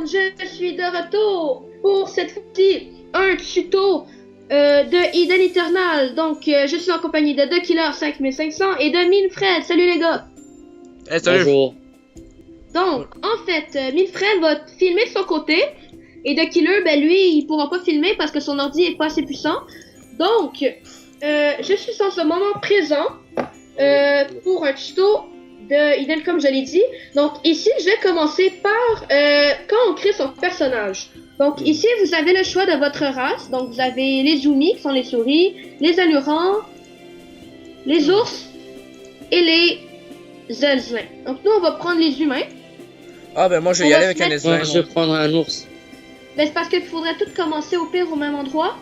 je suis de retour pour cette fois-ci un tuto de Eden Eternal. Donc, je suis en compagnie de The Killer 5500 et de Minfred. Salut les gars! Hey, salut! Bonjour. Donc, en fait, Minfred va filmer de son côté et The Killer, ben lui, il pourra pas filmer parce que son ordi est pas assez puissant. Donc, je suis en ce moment présent pour un tuto de Eden comme je l'ai dit. Donc ici, je vais commencer par quand on crée son personnage. Donc ici, vous avez le choix de votre race. Donc vous avez les zoomies qui sont les souris, les allurants, les ours et les zelzins. Donc nous, on va prendre les humains. Ah ben moi je vais y aller avec un Moi, Eslan. je vais prendre un ours. Ben, c'est parce qu'il faudrait tout commencer au pire au même endroit.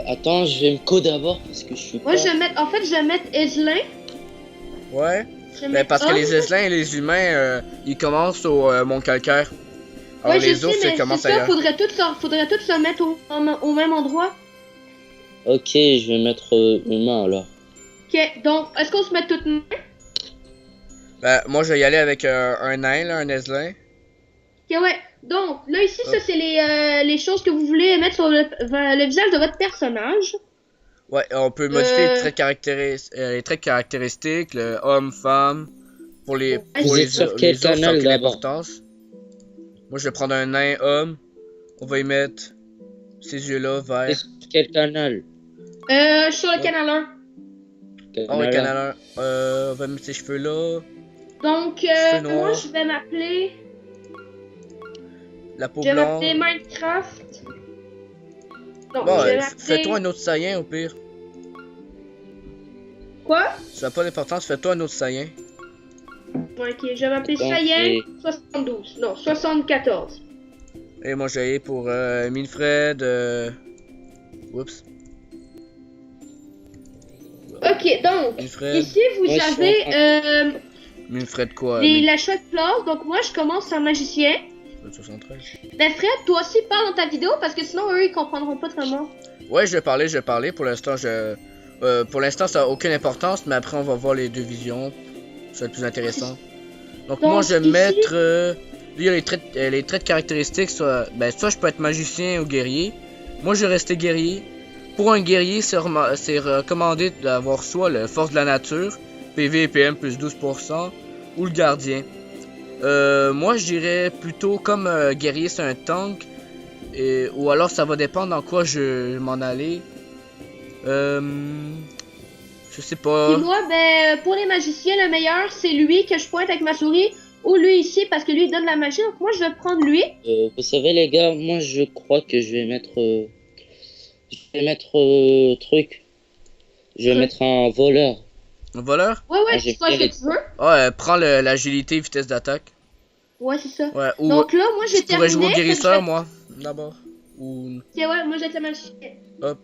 Attends, je vais me coder d'abord parce que je suis Moi, pas... je vais mettre, en fait, je vais mettre Eslin. Ouais. Je vais Ben mettre parce que homme. les Eslins et les humains, ils commencent au Mont Calcaire. Alors Ouais, je les sais, ours, mais ils commencent c'est ça, ailleurs. faudrait tout se mettre au même endroit. Ok, je vais mettre humain alors. Ok, donc, est-ce qu'on se met toutes mains? Ben moi je vais y aller avec un nain, là, un Eslin. Ok, ouais. Donc, là, ici, ça, c'est les choses que vous voulez mettre sur le visage de votre personnage. Ouais, on peut modifier les traits caractéristiques, le homme, femme, pour les Vous êtes sur quel les ours, ça a canal aucune d'abord? importance. Moi je vais prendre un nain homme. On va y mettre ses yeux là, C'est verts. sur quel canal? Je suis sur le Oh. canal 1. Oh ouais, Canal un. canal 1. On va mettre ses cheveux là. Donc, Cheveux moi, noirs. je vais m'appeler... La peau Je vais blanche. m'appeler Minecraft. Non, Bon, je vais m'appeler... fais-toi un autre saïen au pire. Quoi? Ça n'a pas d'importance, fais-toi un autre saïen. Ouais, ok, je vais m'appeler Attends, Sayen 72. Non, 74. Et moi j'ai allé pour Minfred. Oups. Ok, donc, Minfred. ici, vous Ouais, je suis avez Minfred quoi? la chouette classe. Donc, moi, je commence en magicien. 73. Ben, Fred, toi aussi, parle dans ta vidéo parce que sinon, eux, ils comprendront pas vraiment. Ouais, je vais parler. Pour l'instant, pour l'instant, ça n'a aucune importance, mais après, on va voir les deux visions. Ça va être plus intéressant. Donc moi, je vais ici- mettre. Lui, il y a les traits de caractéristiques. Soit je peux être magicien ou guerrier. Moi, je vais rester guerrier. Pour un guerrier, c'est recommandé d'avoir soit le force de la nature, PV et PM plus 12%, ou le gardien. Moi, je dirais plutôt comme guerrier, c'est un tank. Ou alors, ça va dépendre en quoi je vais m'en aller. Je sais pas. Et moi, ben, pour les magiciens, le meilleur, c'est lui que je pointe avec ma souris. Ou lui ici, parce que lui, il donne la magie. Donc, moi, je vais prendre lui. Vous savez les gars, moi je crois que je vais mettre... truc. Je vais Truc. mettre un voleur. Un voleur? Ouais, Ah, ouais, j'ai tu fais ce fait que tu veux. Ouais, prends l'agilité, vitesse d'attaque. Ouais, c'est ça. Ouais, ou Donc là, moi, j'ai je pourrais terminé. jouer au fait que guérisseur, je vais- moi, d'abord. Ou. Ok, ouais, moi, j'ai le magicien. Hop.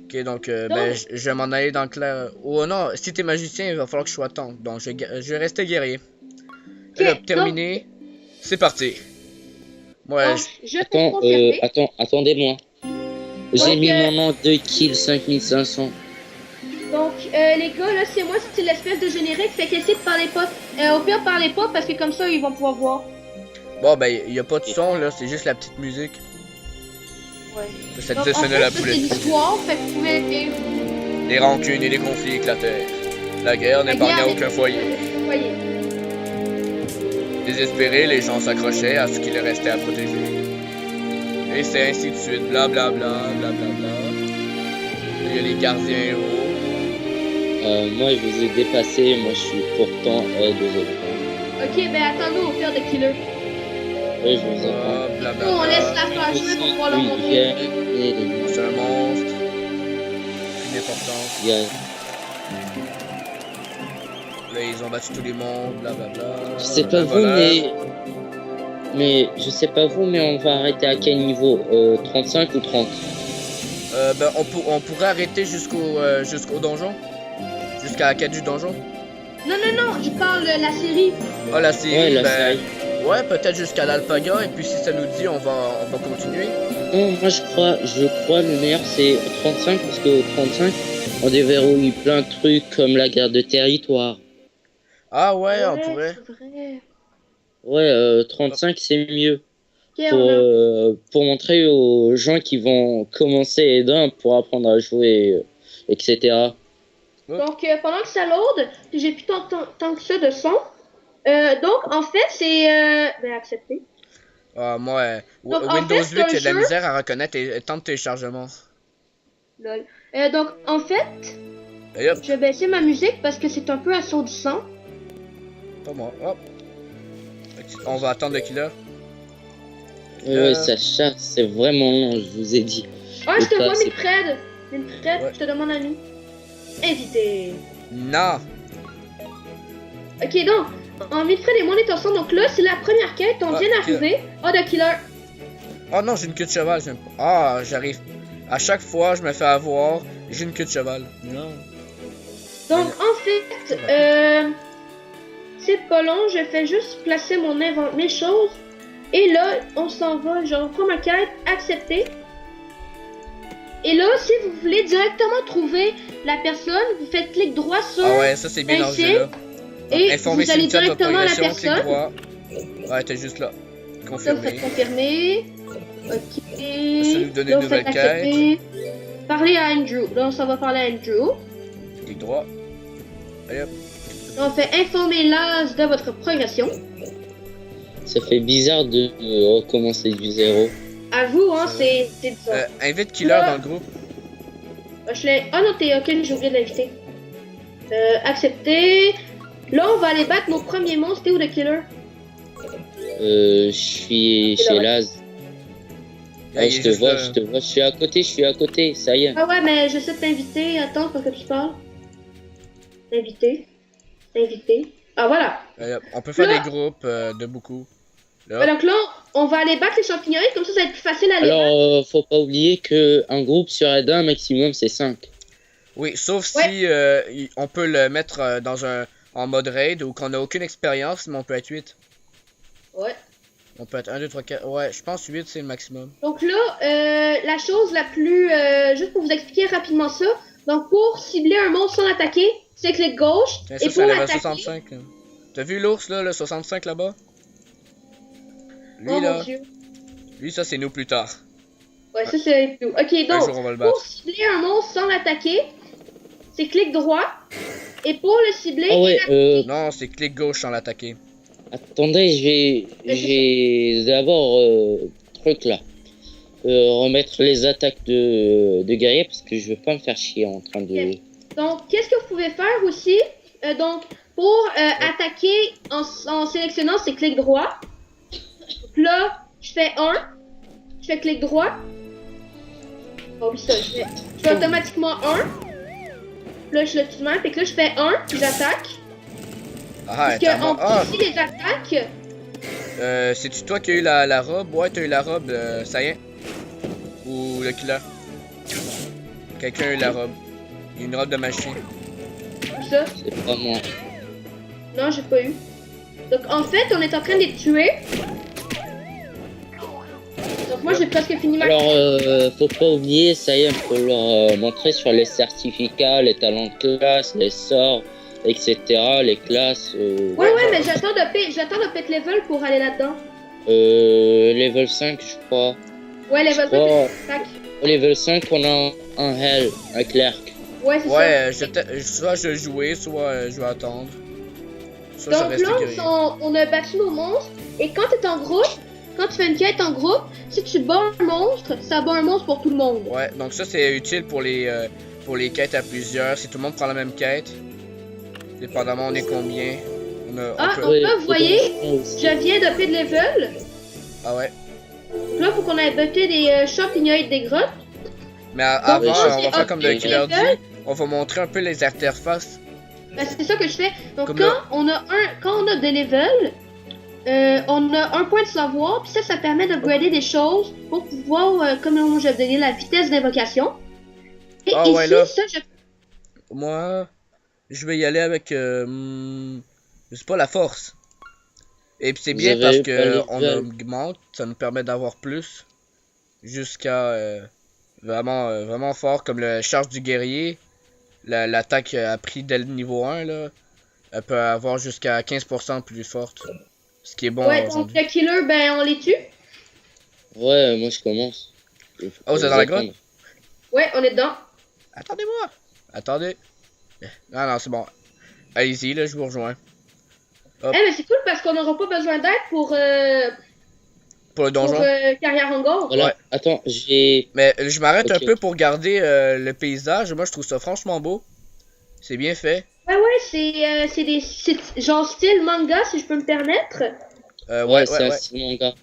Ok, donc, ben, je vais m'en aller dans le clair. Oh non, si t'es magicien, il va falloir que je sois tank. Donc, je vais rester guerrier. Ok, Et là, terminé. C'est parti. Ouais, Donc, je fais Attends, confirmer. attendez-moi. J'ai Donc, mis mon nom de kill 5500. Donc, les gars, là, c'est moi, c'est l'espèce de générique. Fait qu'essayez de parler pas. Au pire, parlez pas parce que comme ça, ils vont pouvoir voir. bon, ben, il y a pas de son, là, c'est juste la petite musique. Ouais. Ça Donc, disait en sonner fait, la ça, c'est poulette. l'histoire. Fait que vous pouvez. Les rancunes et les conflits éclatèrent. La guerre n'épargna aucun foyer. Voyez. Désespérés, les gens s'accrochaient à ce qui leur restait à protéger. Et c'est ainsi de suite, blablabla, blablabla. Il y a les gardiens héros. Moi je vous ai dépassé, moi je suis pourtant désolé. Ok, ben attends-nous au pire de killer. Oui, je vous attends. Nous, on laisse la faire jouer pour pouvoir leur montrer. C'est un monstre. Une importance. Il y a... Là, ils ont battu tous les mondes, blablabla. Je sais pas vous, mais je sais pas vous, mais on va arrêter à quel niveau 35 ou 30? Ben, on pourrait arrêter jusqu'au donjon. Jusqu'à la quête du donjon. Non, non, non, je parle de la série. Ah, la série, Ouais, la ben, série. ouais, peut-être jusqu'à l'Alpaga, et puis si ça nous dit, on va continuer. Non, moi je crois le meilleur c'est 35 parce qu'au 35 on déverrouille plein de trucs comme la guerre de territoire. Ah ouais, on pourrait. C'est vrai. Ouais, 35 c'est mieux. Ok, on a... Pour montrer aux gens qui vont commencer d'un pour apprendre à jouer, etc. Donc, pendant que ça load, j'ai plus tant que ça de son. Donc, en fait, c'est... Ben, accepter. Ah, moi, Donc, en Windows fait, 8, c'est il y un a de la jeu... misère à reconnaître les temps de téléchargement. Lol. Donc, en fait, Et hop, je vais baisser ma musique parce que c'est un peu assourdissant. pas moi. Hop. On va attendre le killer. Ouais, ça charge, c'est vraiment long, je vous ai dit. Ah, je te vois, c'est- Milfred. Milfred, Ouais. je te demande un ami. Invité. Non! Ok, donc, Milfred et moi, on est ensemble. Donc là, c'est la première quête. On Ah, vient d'arriver. Oh, de killer. Oh non, j'ai une queue de cheval, j'aime pas. Ah, j'arrive. À chaque fois, je me fais avoir, j'ai une queue de cheval. Non. Donc, en fait, c'est pas long. Je fais juste placer mes choses. Et là, on s'en va. Je reprends ma quête. Accepter. Et là, si vous voulez directement trouver la personne, vous faites clic droit sur... Ah ouais, ça c'est bien dans ce Ici. jeu-là. Et Informer vous allez cimetière de votre directement à la progression, clic personne. droit. Ouais, t'es juste là. Ça, vous Confirmer. faites confirmer. Ok. Ça nous donne Là, une vous faites nouvelle accepter. Parlez à Andrew. Là, ça va parler à Andrew. Clic droit. Allez hop. On fait informer l'âge de votre progression. Ça fait bizarre de recommencer du zéro. À vous, hein, c'est bizarre. Invite killer Là. dans le groupe. Je l'ai... Ah non, t'es ok, j'ai oublié de l'inviter. Accepter. Là, on va aller battre nos premiers monstres. T'es où le killer? Je suis C'est chez là, ouais. Laz. Ah, Ouais, il est je te juste vois, là. je te vois, je suis à côté, ça y est. Ah ouais, mais j'essaie de t'inviter. Attends, pour que tu parles. Inviter. Inviter. Ah voilà. Allez hop. On peut faire Là. des groupes de beaucoup. Là. Donc là, on va aller battre les champignons. Comme ça va être plus facile à les battre. Alors, faut pas oublier que un groupe sur un maximum, c'est 5. Oui, sauf Ouais. si on peut le mettre en mode raid ou qu'on a aucune expérience, mais on peut être 8. Ouais. On peut être 1, 2, 3, 4. Ouais, je pense 8 c'est le maximum. Donc là, la chose la plus... juste pour vous expliquer rapidement ça. Donc pour cibler un monstre sans l'attaquer, c'est clic gauche. Tiens, Et ça, c'est pour un level l'attaquer... 65. Là. T'as vu l'ours là, le 65 là-bas? Lui Oh mon là, dieu. lui ça c'est nous plus tard. Ouais, ça c'est tout. Ok, Un donc, jour on va le pour battre. cibler un monstre sans l'attaquer, c'est clic droit. Et pour le cibler... Ah ouais, Non, c'est clic gauche sans l'attaquer. attendez, j'ai d'abord truc là. Remettre les attaques de guerrier parce que je veux pas me faire chier en train de. Ok. Donc, qu'est-ce que vous pouvez faire aussi? Donc, pour attaquer en sélectionnant, c'est clic droit. Donc là, je fais 1. Je fais clic droit. Oh oui, ça, je fais automatiquement 1. Là, je le tue, fait que là, je fais 1, puis j'attaque. Ah, Parce t'as qu'on ah, peut aussi les attaques. c'est-tu toi qui as eu la robe? Ouais, t'as eu la robe, ça y est. Ou le killer? Quelqu'un a eu la robe. Il y a une robe de machin. Ça. C'est pas moi. Non, j'ai pas eu. Donc, en fait, on est en train de les tuer. Donc, moi, j'ai presque fini ma... Alors, faut pas oublier, ça y est, on peut leur montrer sur les certificats, les talents de classe, les sorts, etc. Les classes. Ouais, mais j'attends de pet level pour aller là-dedans. Level 5, je crois. Ouais, level Je crois. 5, Au level 5, on a un Hell, un clerc. Ouais, c'est ça. Ouais, soit je vais jouer, soit je vais attendre. Soit je vais Donc rester là, guerrier. on a battu nos monstres. Et quand t'es en groupe, quand tu fais une quête en groupe, si tu bats un monstre, ça bat un monstre pour tout le monde. Ouais, donc ça c'est utile pour les quêtes à plusieurs. Si tout le monde prend la même quête, dépendamment on est combien. On Ah, peut... donc là, vous voyez, je viens de pet level. Ah ouais. Donc là, faut qu'on aille buter des champignons des grottes. Mais Donc, avant, là, on c'est va faire comme le upgrade killer level. dit. On va montrer un peu les interfaces. Ben, c'est ça que je fais. Donc Comme quand on a des levels, on a un point de savoir, puis ça permet d'upgrader des choses pour pouvoir, comme je vais donner la vitesse d'invocation. Et Ah, ici, ouais, là. ça, je... Moi, je vais y aller avec, je sais pas, la force. Et puis c'est Vous bien avez parce pas que les on levels. augmente, ça nous permet d'avoir plus. Jusqu'à vraiment fort, comme le charge du guerrier. L'attaque a pris dès le niveau 1 là. Elle peut avoir jusqu'à 15% plus forte. Ce qui est bon Ouais, donc aujourd'hui. le killer, ben on les tue. Ouais, moi je commence. Oh, vous êtes dans la grotte? Ouais, on est dedans. Attendez-moi! Attendez. Non, non, c'est bon. Allez-y, là, je vous rejoins. Eh, mais c'est cool parce qu'on n'aura pas besoin d'aide pour Pour le donjon. Carrière en Gore. Voilà, Ouais. attends, j'ai. Mais je m'arrête un Ok. peu pour regarder le paysage. Moi, je trouve ça franchement beau. C'est bien fait. Ouais, c'est genre style manga, si je peux me permettre. Ouais, c'est un style manga.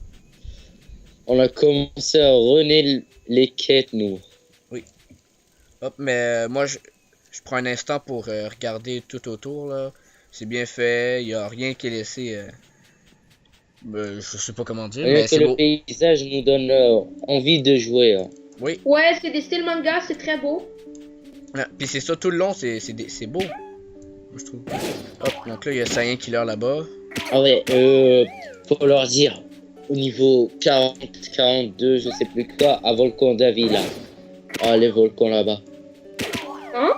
On a commencé à renaître les quêtes, nous. Hop, mais moi, je prends un instant pour regarder tout autour, là. C'est bien fait. Il n'y a rien qui est laissé. Je sais pas comment dire, Rien mais que c'est le beau. paysage nous donne envie de jouer. Hein. Oui. Ouais, c'est des styles manga, c'est très beau. Ah, puis c'est ça tout le long. C'est beau. Moi, je trouve. Hop, donc là, il y a Saiyan Killer là-bas. Ah ouais, faut leur dire, au niveau 40, 42, je sais plus quoi, à Volcan Davila. Ah, les volcans là-bas. Hein?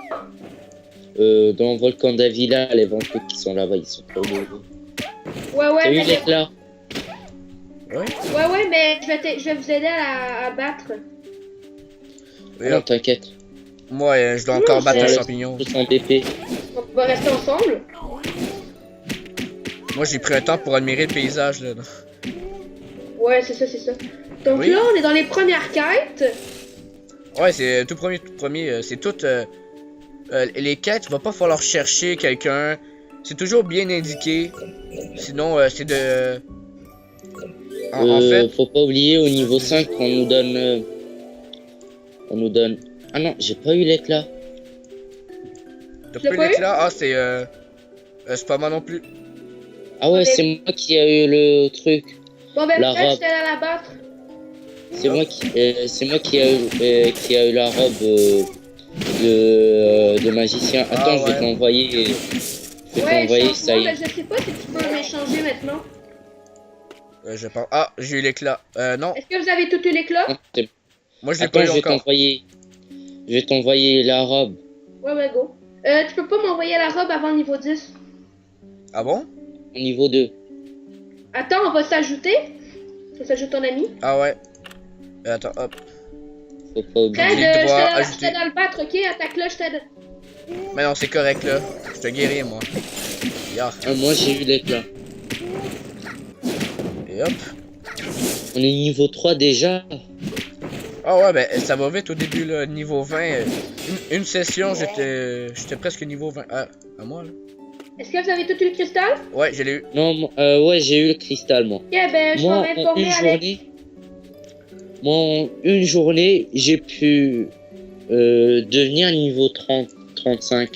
Dans Volcan Davila, les vampires qui sont là-bas, ils sont trop beaux. Ouais, T'as eu mais l'éclat? ouais, mais je vais vous aider à battre. Et Non, hop, t'inquiète. moi, je dois encore battre un Ouais. champignon. Tous en BP. On va rester ensemble. Moi, j'ai pris un temps pour admirer le paysage, là. Ouais, c'est ça. Donc Oui. là, on est dans les premières quêtes. Ouais, c'est tout premier, c'est tout. Les quêtes, il va pas falloir chercher quelqu'un. C'est toujours bien indiqué. Sinon, c'est de. En fait, Faut pas oublier, au niveau 5, on nous donne... on nous donne... Ah non, j'ai pas eu l'éclat. t'as Tu l'as pas pas eu? l'éclat. Ah, c'est pas moi non plus. Ah ouais, Ok. c'est moi qui a eu le truc. Bon, ben La peut-être robe. je t'aide à la battre. C'est moi qui a eu la robe de magicien. Attends, Ah je vais ouais. t'envoyer. Je vais t'envoyer ça. change-moi, mais je sais pas si tu peux m'échanger maintenant. Je pense. Ah, j'ai eu l'éclat. Non, Est-ce que vous avez tout eu l'éclat? moi je l'ai pas Attends, eu je vais encore. t'envoyer. Je vais t'envoyer la robe Ouais, go. Tu peux pas m'envoyer la robe avant le niveau 10? Ah bon? au niveau 2. Attends, on va s'ajouter. On s'ajoute ton ami. Ah ouais. Attends, hop. Faut pas oublier. Fred, J'ai le droit, je ajouter. t'aide à le battre, ok? Attaque-le, je t'aide. Mais non, c'est correct là. Je te guéris, moi. Ya. Ah, moi j'ai eu l'éclat. Et hop. On est niveau 3 déjà. Ah ouais, ben ça va vite au début là. Niveau 20. Une session, j'étais presque niveau 20. Ah, à moi là. Est-ce que vous avez tout eu le cristal? Ouais, je l'ai eu. Non, ouais, j'ai eu le cristal, moi. Ok, ben je vais Moi, en m'informer une Alex. journée, j'ai pu devenir niveau 30, 35.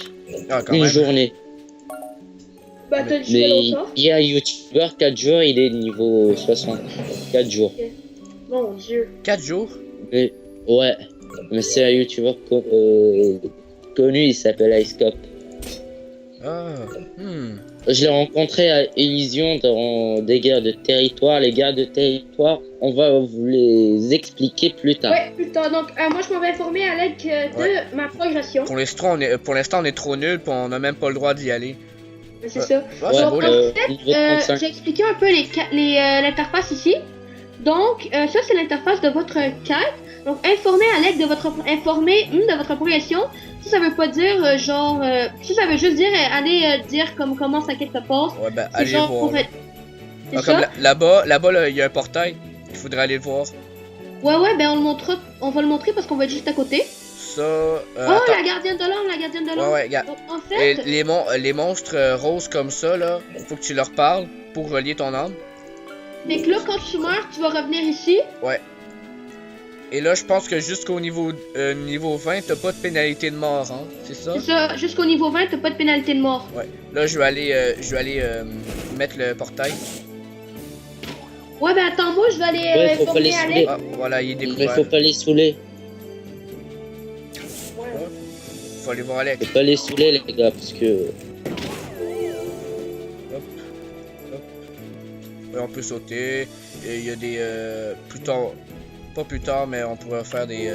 Ah, quand Une même. journée. Bah, t'as du Mais longtemps. il y a un youtubeur, 4 jours, il est niveau 60. 4 jours. Mon dieu. 4 jours. Mais, ouais, mais c'est un youtubeur connu, il s'appelle Icecop. Ah. Hmm. Je l'ai rencontré à Elysion dans des guerres de territoire. Les guerres de territoire, on va vous les expliquer plus tard. Ouais, putain, donc moi je m'en vais informer Alex de Ouais. ma progression. Pour l'instant, on est trop nul, puis on a même pas le droit d'y aller. C'est Ouais. ça. Ah, c'est Donc, beau, en là. fait, Niveau 35. j'ai expliqué un peu l'interface ici. Donc, ça c'est l'interface de votre quête. Donc, informer Alex de votre progression. Ça veut pas dire ça veut juste dire aller dire comment sa quête se passe. Ouais, ben, C'est allez genre voir. pour là. être- C'est Ah, comme ça. là-bas, là, il y a un portail. Il faudrait aller le voir. Ouais, ben on va le montrer parce qu'on va être juste à côté. Ça. Oh, Attends. la gardienne de l'ombre, Ouais, regarde. Donc, en Et fait, les monstres roses comme ça, là, faut que tu leur parles pour relier ton âme. fait que là, quand tu meurs, tu vas revenir ici. Et là, je pense que jusqu'au niveau 20, t'as pas de pénalité de mort, hein, c'est ça? C'est ça, jusqu'au niveau 20, t'as pas de pénalité de mort. Ouais. Là, je vais aller mettre le portail. Ouais, ben attends-moi, je vais aller Ouais, faut pas informer les Alex. saouler. Ah, voilà, il est Mais découvert. faut pas les saouler. Faut aller voir Alex. Faut pas les saouler, les gars, parce que. Ouais, on peut sauter. Et il y a des plus tard, pas plus tard, mais on pourrait faire des.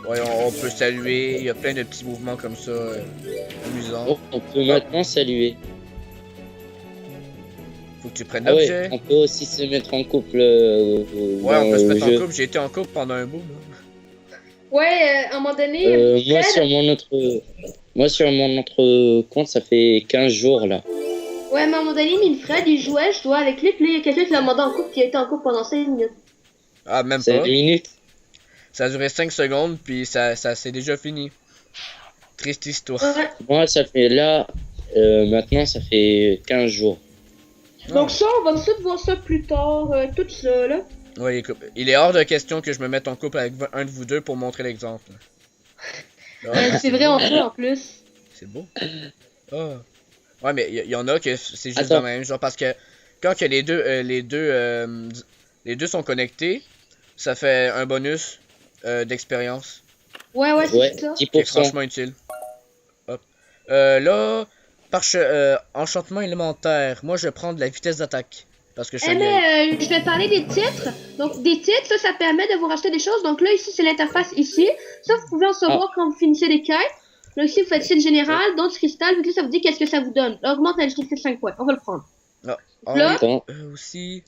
Ouais, on peut saluer. Il y a plein de petits mouvements comme ça, amusants. Oh, on peut maintenant saluer. Faut que tu prennes Ah l'objet. ouais, on peut aussi se mettre en couple Ouais, on dans peut se le mettre en jeu. couple. J'ai été en couple pendant un bout. Là. Ouais, à un moment donné, Moi, Fred- sur mon autre compte, ça fait 15 jours là. ouais, à un moment donné, Minfred, il jouait, je jouais avec lui, puis là, il y a quelqu'un qui l'a demandé en couple, puis il a été en couple pendant 5 minutes. Ah, même 5 pas. minutes. Ça a duré 5 secondes, puis ça s'est déjà fini. Triste histoire. Ouais. Moi, ça fait là, maintenant, ça fait 15 jours. Donc ça, on va tout voir ça plus tard, tout ça, là. Ouais, il est hors de question que je me mette en couple avec un de vous deux pour montrer l'exemple. Ah, C'est vrai, on peut en plus. c'est beau. Ah. Ouais, mais il y en a que c'est juste Attends. de même. Genre, parce que quand que les deux sont connectés, ça fait un bonus d'expérience Ouais, c'est Ouais, ça. qui est 10%. franchement utile. Hop. Là, enchantement élémentaire, moi je vais prendre la vitesse d'attaque. Parce que je suis Eh, un guerrier. mais je vais parler des titres. Donc, des titres, ça permet de vous racheter des choses. Donc là, ici, c'est l'interface ici. Ça, vous pouvez en savoir quand vous finissez les quêtes. Là, ici, vous faites site général, don du cristal. Puis là, ça vous dit qu'est-ce que ça vous donne. Là, augmente la difficulté de 5 points. On va le prendre. Ah, Là, oui, Attends, aussi.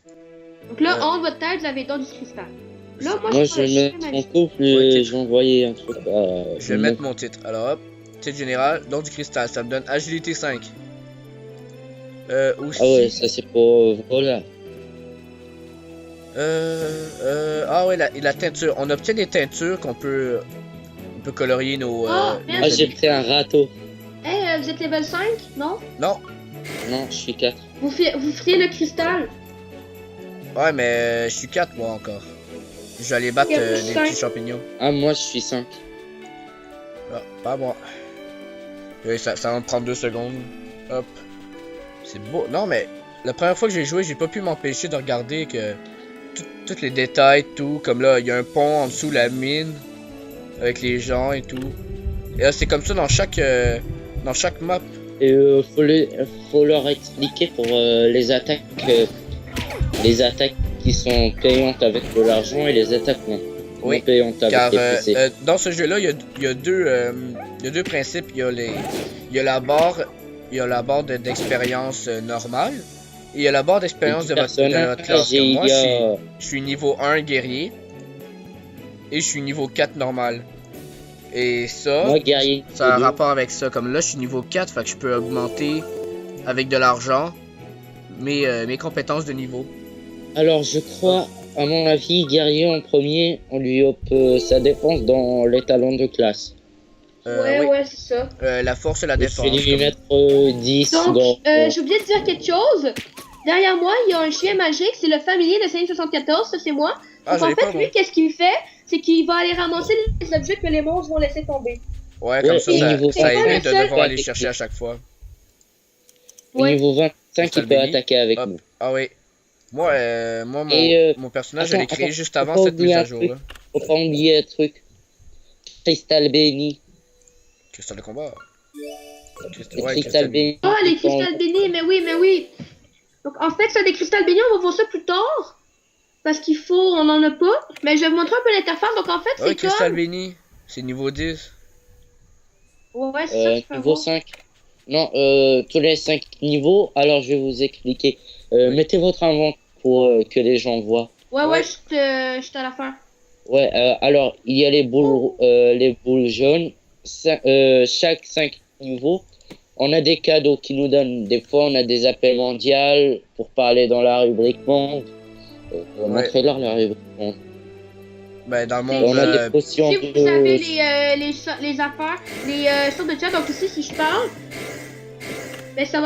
Donc là, en haut de votre tête, vous avez don du cristal. Là, moi, moi, je je prends le vais chien mettre en magique. couple, Ouais, j'ai envoyé un truc à... Je vais mettre mon titre. Alors hop, titre général, don du cristal, ça me donne agilité 5. Aussi. Ah ouais, ça c'est pour... voilà. Ah ouais, la teinture. On obtient des teintures qu'on peut colorier nos. Ah, nos merde. Ah, j'ai habits. pris un râteau. Vous êtes level 5, non? Non, Non, je suis 4. Vous feriez le cristal. ouais, mais je suis 4 moi encore. Je vais aller battre Ok, des cinq. petits champignons. Ah, moi je suis 5. Ah, pas moi. Ça va me prendre 2 secondes. Hop. C'est beau. Non, mais la première fois que j'ai joué, j'ai pas pu m'empêcher de regarder que tous les détails, tout. Comme là, il y a un pont en dessous la mine avec les gens et tout. Et là, c'est comme ça dans chaque map. Et faut leur expliquer pour les attaques qui sont payantes avec de l'argent et les attaques non Oui, payantes avec Car les PC. dans ce jeu-là, il y a deux principes. Il y a la barre d'expérience normale. Et il y a la barre d'expérience de votre classe. Et Comme il moi, y a... je suis niveau 1 guerrier. Et je suis niveau 4 normal. Et ça, Moi, guerrier. ça a un rapport avec ça. Comme là, je suis niveau 4, fait que je peux augmenter avec de l'argent mes compétences de niveau. Alors, je crois, à mon avis, guerrier en premier, on lui up sa défense dans les talents de classe. Oui. Ouais, c'est ça. La force et la Je défense. vais lui comme- mettre 10 Donc, dans... j'ai oublié de dire quelque chose. Derrière moi, il y a un chien magique, c'est le familier de Saint 74, ça c'est moi. Ah, Donc j'en en ai pas, fait, moi. lui, qu'est-ce qu'il fait? C'est qu'il va aller ramasser les objets que les monstres vont laisser tomber. Ouais, comme Ouais, ça, et ça niveau ça évite de 25, devoir aller avec chercher lui. à chaque fois. Au Ouais. niveau 25, il peut Stalbeni. attaquer avec Hop. nous. Ah oui. Moi, Et, mon personnage, je l'ai attends, créé attends, juste faut avant pas cette oublier mise à un jour truc. là. Faut pas oublier un truc. Cristal béni. Cristal de combat. Les Ouais, cristal béni. Ah, les sont- cristals bénis, mais oui. Donc en fait, ça, des cristals bénis, on va voir ça plus tard. Parce on en a pas. Mais je vais vous montrer un peu l'interface. Donc en fait, Ah oui, c'est Cristal comme... Béni. C'est niveau 10. Ouais, c'est ça que je peux Niveau voir. 5. Non, tous les 5 niveaux. Alors, je vais vous expliquer. Mettez votre inventaire pour que les gens voient. Ouais, Ouais. je t'ai à la fin. Ouais, alors, il y a les boules jaunes. Chaque 5 niveaux, on a des cadeaux qui nous donnent. Des fois, on a des appels mondiaux pour parler dans la rubrique monde. Ouais. Montrez-leur la rubrique monde. Ben, dans le Et monde. On a des potions Si vous de... savez les affaires, les sortes de chat, donc ici, si je parle, ben ça va